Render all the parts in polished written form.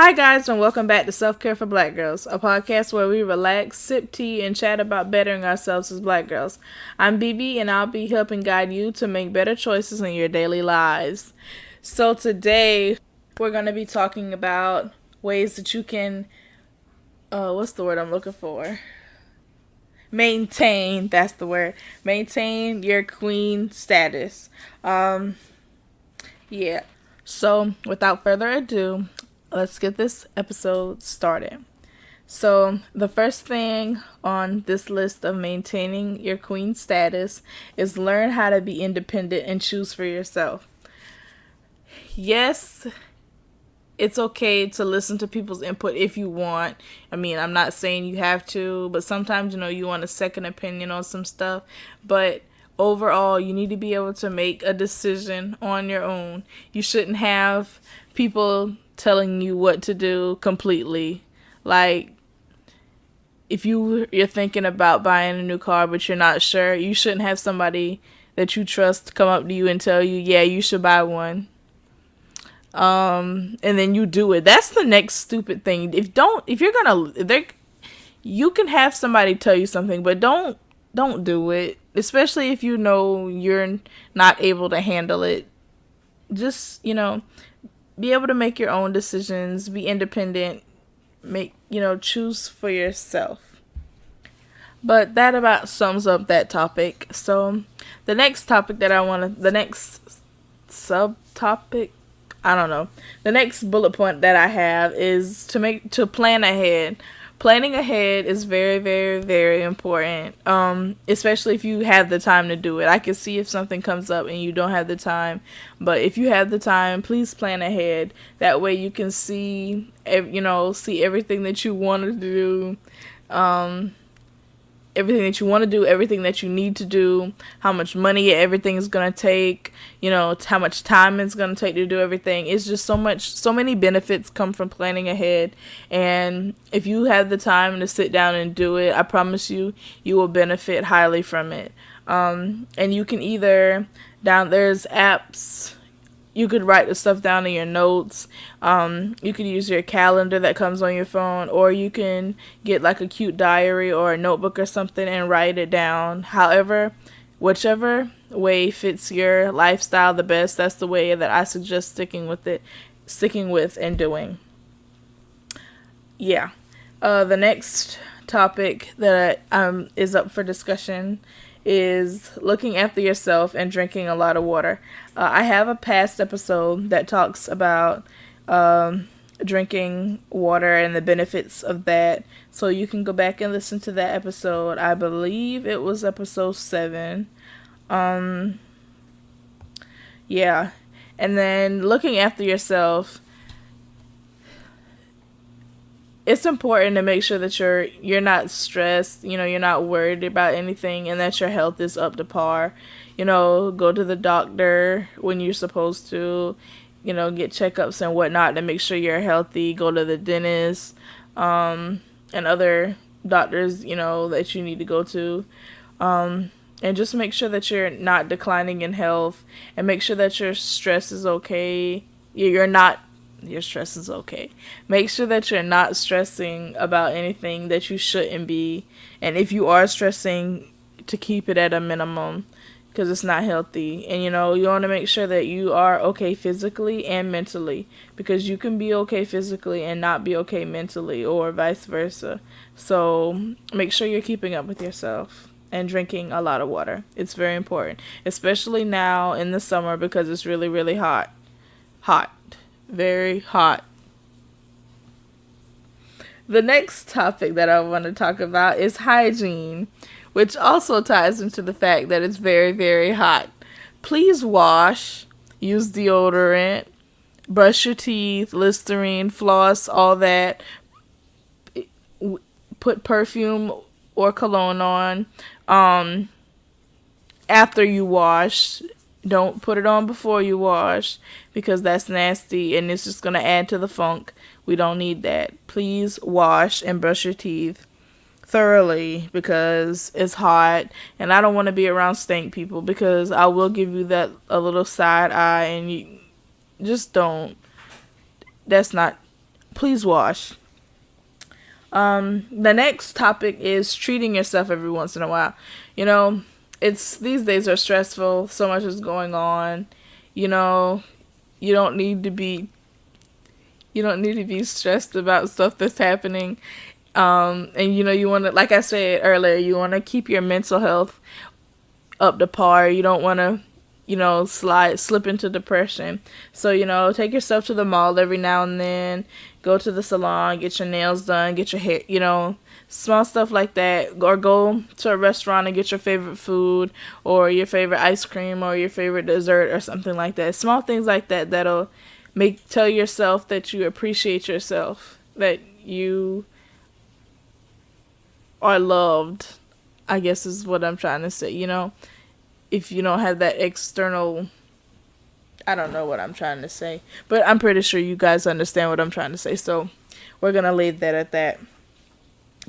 Hi, guys, and welcome back to Self Care for Black Girls, a podcast where we relax, sip tea, and chat about bettering ourselves as black girls. I'm BB, and I'll be helping guide you to make better choices in your daily lives. So, today we're going to be talking about ways that you can, what's the word I'm looking for? Maintain, that's the word. Maintain your queen status. Yeah. So, without further ado, let's get this episode started. So, the first thing on this list of maintaining your queen status is learn how to be independent and choose for yourself. Yes, it's okay to listen to people's input if you want. I mean, I'm not saying you have to, but sometimes, you want a second opinion on some stuff. But overall, you need to be able to make a decision on your own. You shouldn't have people telling you what to do completely. Like, if you're thinking about buying a new car but you're not sure, you shouldn't have somebody that you trust come up to you and tell you, yeah, you should buy one. And then you do it. That's the next stupid thing. You can have somebody tell you something, but don't do it. Especially if you know you're not able to handle it. Just, be able to make your own decisions, be independent, choose for yourself. But that about sums up that topic. So the next topic the next subtopic, I don't know. The next bullet point that I have is to plan ahead. Planning ahead is very, very, very important. Especially if you have the time to do it. I can see if something comes up and you don't have the time, but if you have the time, please plan ahead. That way you can see everything that you want to do. Everything that you want to do, everything that you need to do, how much money everything is going to take, how much time it's going to take to do everything. It's just so many benefits come from planning ahead. And if you have the time to sit down and do it, I promise you will benefit highly from it. And you can there's apps. You could write the stuff down in your notes. You could use your calendar that comes on your phone, or you can get like a cute diary or a notebook or something and write it down. However, whichever way fits your lifestyle the best, that's the way that I suggest sticking with and doing. Yeah. The next topic that is up for discussion is looking after yourself and drinking a lot of water. I have a past episode that talks about drinking water and the benefits of that. So you can go back and listen to that episode. I believe it was episode 7. Yeah. And then looking after yourself, it's important to make sure that you're not stressed, you're not worried about anything, and that your health is up to par. Go to the doctor when you're supposed to, get checkups and whatnot to make sure you're healthy. Go to the dentist, and other doctors, that you need to go to. And just make sure that you're not declining in health, and make sure that your stress is okay. Your stress is okay. Make sure that you're not stressing about anything that you shouldn't be. And if you are stressing, to keep it at a minimum, because it's not healthy. And you want to make sure that you are okay physically and mentally, because you can be okay physically and not be okay mentally, or vice versa. So make sure you're keeping up with yourself and drinking a lot of water. It's very important, especially now in the summer, because it's really, really hot. Very hot. The next topic that I want to talk about is hygiene, which also ties into the fact that it's very, very hot. Please wash, use deodorant, brush your teeth, Listerine, floss, all that. Put perfume or cologne on after you wash. Don't put it on before you wash, because that's nasty and it's just going to add to the funk. We don't need that. Please wash and brush your teeth thoroughly, because it's hot and I don't want to be around stank people, because I will give you a little side eye, and you just don't. That's not please wash. The next topic is treating yourself every once in a while. You know, it's these days are stressful. So much is going on. You know, you don't need to be you don't need to be stressed about stuff that's happening. And you want to, like I said earlier, you want to keep your mental health up to par. You don't want to, slip into depression. So, take yourself to the mall every now and then, go to the salon, get your nails done, get your hair, small stuff like that. Or go to a restaurant and get your favorite food or your favorite ice cream or your favorite dessert or something like that. Small things like that that'll tell yourself that you appreciate yourself, that you are loved, I guess is what I'm trying to say. If you don't have that external, I don't know what I'm trying to say, but I'm pretty sure you guys understand what I'm trying to say. So we're going to leave that at that.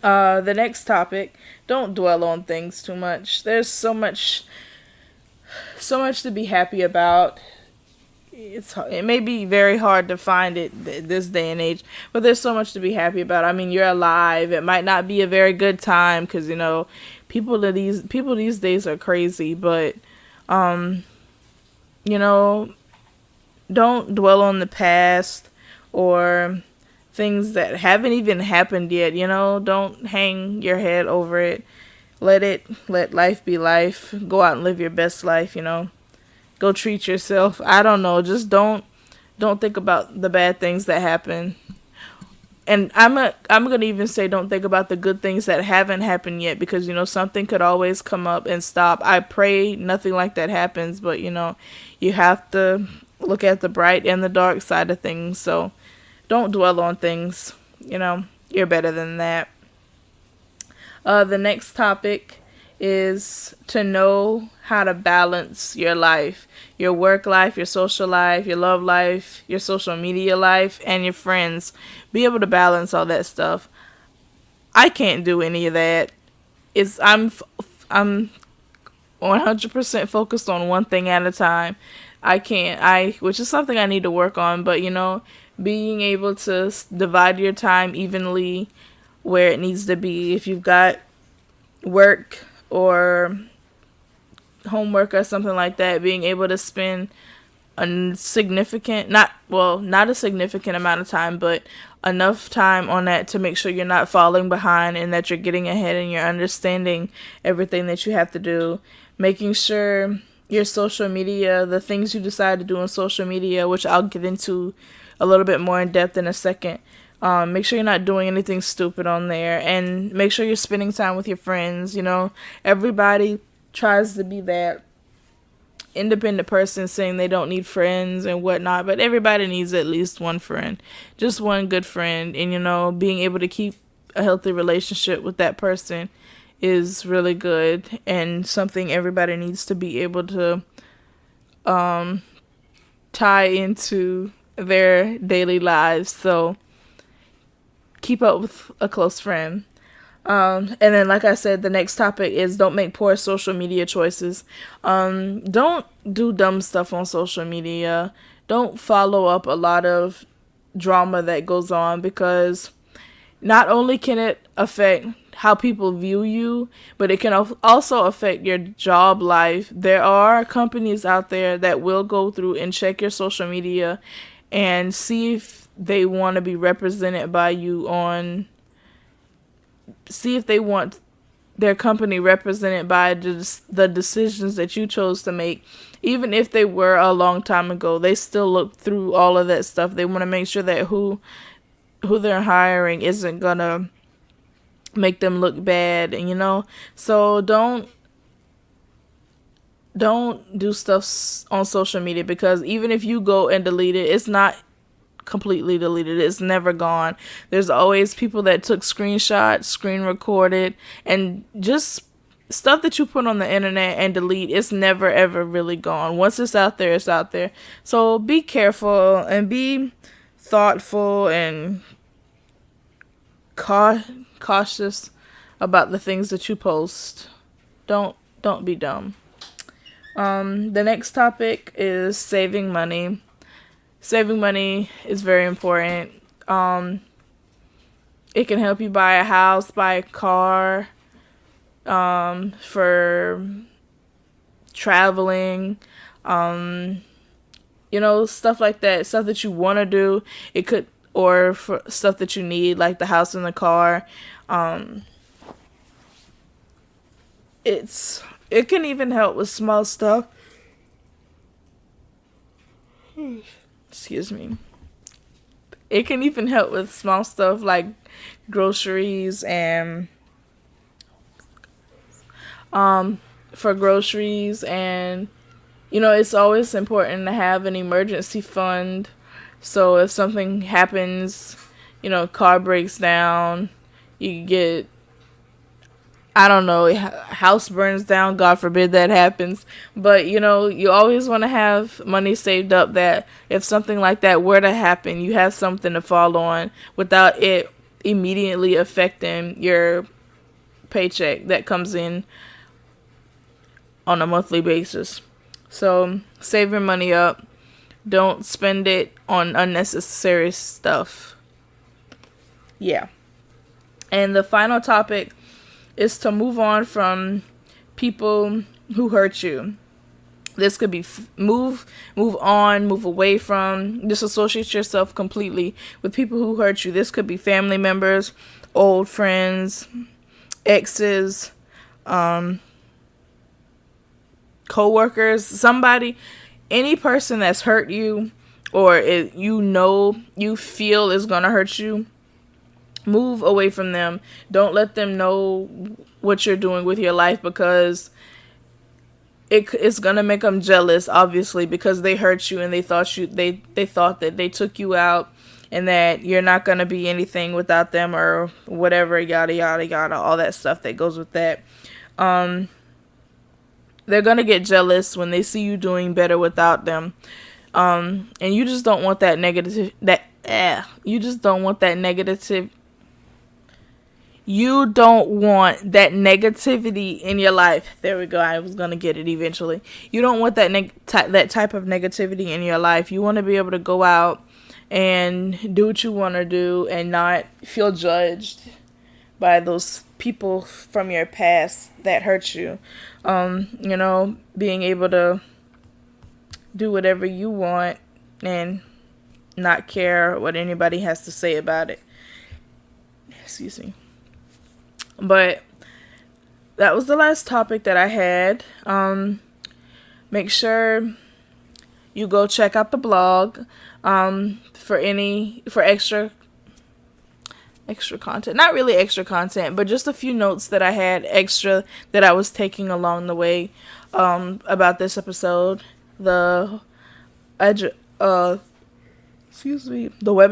The next topic, don't dwell on things too much. There's so much to be happy about. It may be very hard to find it this day and age, but there's so much to be happy about. I mean, you're alive. It might not be a very good time because people these days are crazy, but you know, don't dwell on the past or things that haven't even happened yet. Don't hang your head over it. Let life be life. Go out and live your best life. Go treat yourself. I don't know. Just don't think about the bad things that happen. And I'm gonna even say don't think about the good things that haven't happened yet, because something could always come up and stop. I pray nothing like that happens, but you have to look at the bright and the dark side of things. So don't dwell on things. You're better than that. The next topic is to know how to balance your life, your work life, your social life, your love life, your social media life, and your friends. Be able to balance all that stuff. I can't do any of that. I'm 100% focused on one thing at a time. Which is something I need to work on, but being able to divide your time evenly where it needs to be. If you've got work or homework or something like that, being able to spend a significant, not a significant amount of time, but enough time on that to make sure you're not falling behind and that you're getting ahead and you're understanding everything that you have to do. Making sure your social media, the things you decide to do on social media, which I'll get into a little bit more in depth in a second. Make sure you're not doing anything stupid on there, and make sure you're spending time with your friends. Everybody tries to be that independent person saying they don't need friends and whatnot, but everybody needs at least one friend, just one good friend. And being able to keep a healthy relationship with that person is really good and something everybody needs to be able to tie into their daily lives. So keep up with a close friend. And then, like I said, the next topic is don't make poor social media choices. Don't do dumb stuff on social media. Don't follow up a lot of drama that goes on, because not only can it affect how people view you, but it can also affect your job life. There are companies out there that will go through and check your social media and see if they want to be represented by you see if they want their company represented by the decisions that you chose to make. Even if they were a long time ago, they still look through all of that stuff. They want to make sure that who they're hiring isn't gonna make them look bad, and so don't do stuff on social media, because even if you go and delete it, it's not completely deleted. It's never gone. There's always people that took screenshots, screen recorded, and just stuff that you put on the internet and delete. It's never ever really gone. Once it's out there, it's out there. So be careful and be thoughtful and cautious about the things that you post. Don't be dumb. The next topic is saving money. Saving money is very important. It can help you buy a house, buy a car, for traveling, stuff like that, stuff that you want to do. It could, or for stuff that you need, like the house and the car. It can even help with small stuff. Excuse me. It can even help with small stuff like groceries and for groceries, and it's always important to have an emergency fund. So if something happens, car breaks down, you get, I don't know, house burns down, God forbid that happens. But, you always want to have money saved up that if something like that were to happen, you have something to fall on without it immediately affecting your paycheck that comes in on a monthly basis. So save your money up. Don't spend it on unnecessary stuff. Yeah. And the final topic is to move on from people who hurt you. This could be move on, move away from, disassociate yourself completely with people who hurt you. This could be family members, old friends, exes, co-workers, somebody, any person that's hurt you or you feel is going to hurt you. Move away from them. Don't let them know what you're doing with your life, because it's gonna make them jealous, obviously, because they hurt you and they thought that they took you out and that you're not gonna be anything without them or whatever, yada yada yada, all that stuff that goes with that. They're gonna get jealous when they see you doing better without them, and you just don't want that negative. You just don't want that negative. You don't want that negativity in your life. There we go. I was going to get it eventually. You don't want that that type of negativity in your life. You want to be able to go out and do what you want to do and not feel judged by those people from your past that hurt you. Being able to do whatever you want and not care what anybody has to say about it. Excuse me. But that was the last topic that I had. Make sure you go check out the blog for extra content. Not really extra content, but just a few notes that I had extra that I was taking along the way about this episode. The web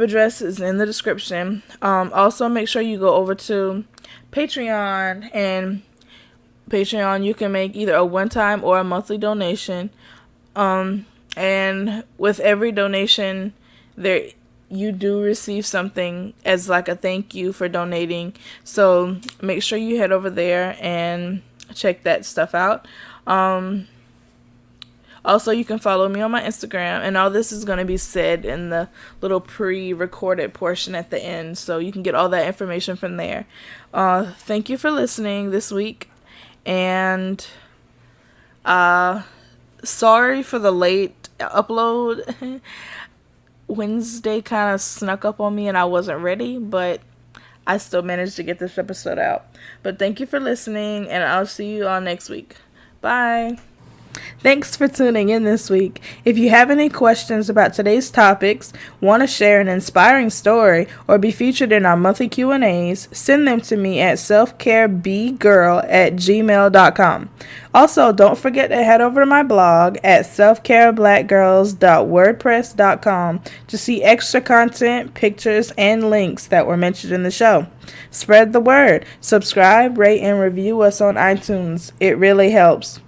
address is in the description. Also, make sure you go over to Patreon, and Patreon you can make either a one-time or a monthly donation, and with every donation there you do receive something as like a thank you for donating. So make sure you head over there and check that stuff out. Also, you can follow me on my Instagram, and all this is going to be said in the little pre-recorded portion at the end, so you can get all that information from there. Thank you for listening this week, and sorry for the late upload. Wednesday kind of snuck up on me, and I wasn't ready, but I still managed to get this episode out. But thank you for listening, and I'll see you all next week. Bye. Thanks for tuning in this week. If you have any questions about today's topics, want to share an inspiring story, or be featured in our monthly Q&As, send them to me at selfcarebgirl@gmail.com. Also, don't forget to head over to my blog at selfcareblackgirls.wordpress.com to see extra content, pictures, and links that were mentioned in the show. Spread the word. Subscribe, rate, and review us on iTunes. It really helps.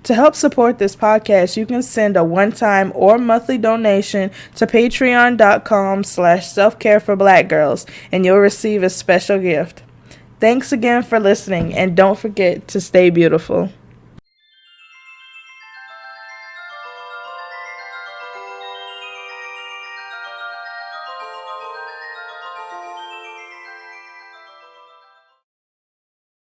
To help support this podcast, you can send a one-time or monthly donation to patreon.com/selfcareforblackgirls, and you'll receive a special gift. Thanks again for listening, and don't forget to stay beautiful.